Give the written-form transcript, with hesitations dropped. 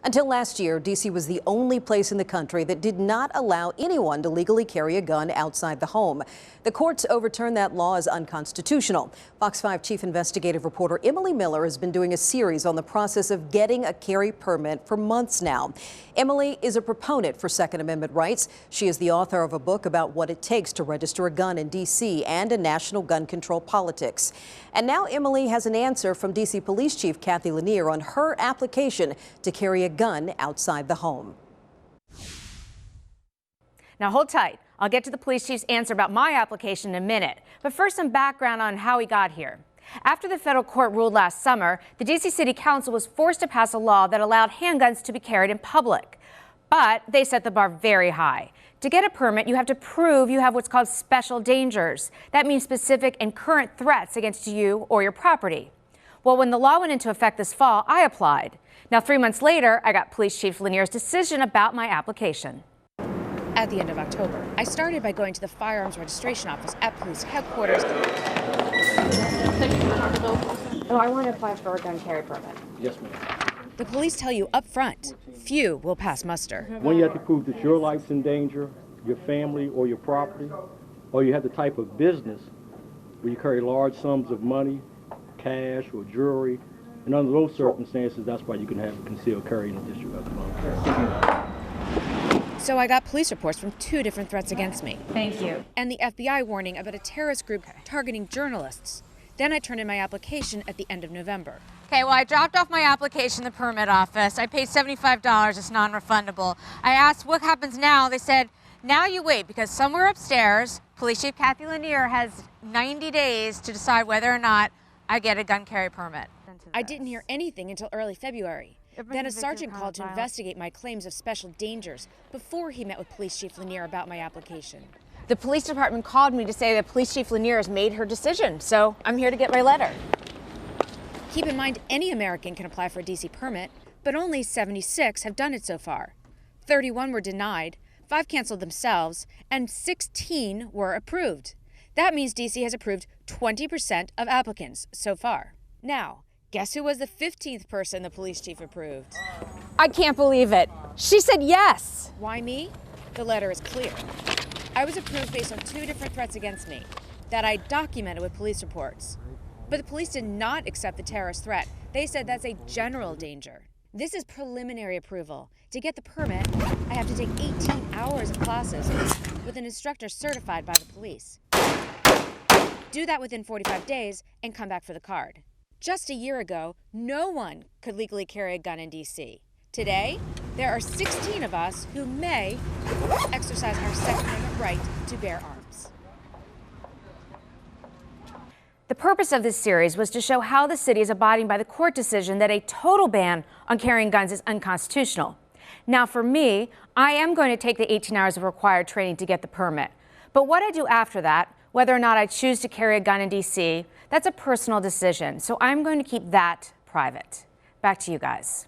Until last year, D.C. was the only place in the country that did not allow anyone to legally carry a gun outside the home. The courts overturned that law as unconstitutional. Fox 5 chief investigative reporter Emily Miller has been doing a series on the process of getting a carry permit for months now. Emily is a proponent for Second Amendment rights. She is the author of a book about what it takes to register a gun in D.C. and in national gun control politics. And now Emily has an answer from D.C. Police Chief Kathy Lanier on her application to carry a gun outside the home. Now hold tight. I'll get to the police chief's answer about my application in a minute. But first, some background on how he got here. After the federal court ruled last summer, the D.C. City Council was forced to pass a law that allowed handguns to be carried in public. But they set the bar very high. To get a permit, you have to prove you have what's called special dangers. That means specific and current threats against you or your property. Well, when the law went into effect this fall, I applied. Now, 3 months later, I got Police Chief Lanier's decision about my application. At the end of October, I started by going to the firearms registration office at police headquarters. Oh, I want to apply for a gun carry permit. Yes, ma'am. The police tell you up front, few will pass muster. When you have to prove that your life's in danger, your family or your property, or you have the type of business where you carry large sums of money, cash or jewelry, and under those circumstances, that's why you can have concealed carry in the District of Columbia. So I got police reports from 2 different threats against me. Thank you. And the FBI warning about a terrorist group targeting journalists. Then I turned in my application at the end of November. Okay, well, I dropped off my application in the permit office. I paid $75. It's non-refundable. I asked what happens now. They said, now you wait, because somewhere upstairs, Police Chief Kathy Lanier has 90 days to decide whether or not I get a gun carry permit. I didn't hear anything until early February. Then a sergeant called to investigate my claims of special dangers before he met with Police Chief Lanier about my application. The police department called me to say that Police Chief Lanier has made her decision, so I'm here to get my letter. Keep in mind, any American can apply for a D.C. permit, but only 76 have done it so far. 31 were denied, 5 canceled themselves, and 16 were approved. That means D.C. has approved 20% of applicants so far. Now, guess who was the 15th person the police chief approved? I can't believe it. She said yes. Why me? The letter is clear. I was approved based on 2 different threats against me that I documented with police reports. But the police did not accept the terrorist threat. They said that's a general danger. This is preliminary approval. To get the permit, I have to take 18 hours of classes with an instructor certified by the police. Do that within 45 days and come back for the card. Just a year ago, no one could legally carry a gun in D.C. Today, there are 16 of us who may exercise our Second Amendment right to bear arms. The purpose of this series was to show how the city is abiding by the court decision that a total ban on carrying guns is unconstitutional. Now, for me, I am going to take the 18 hours of required training to get the permit. But what I do after that, whether or not I choose to carry a gun in D.C., that's a personal decision. So I'm going to keep that private. Back to you guys.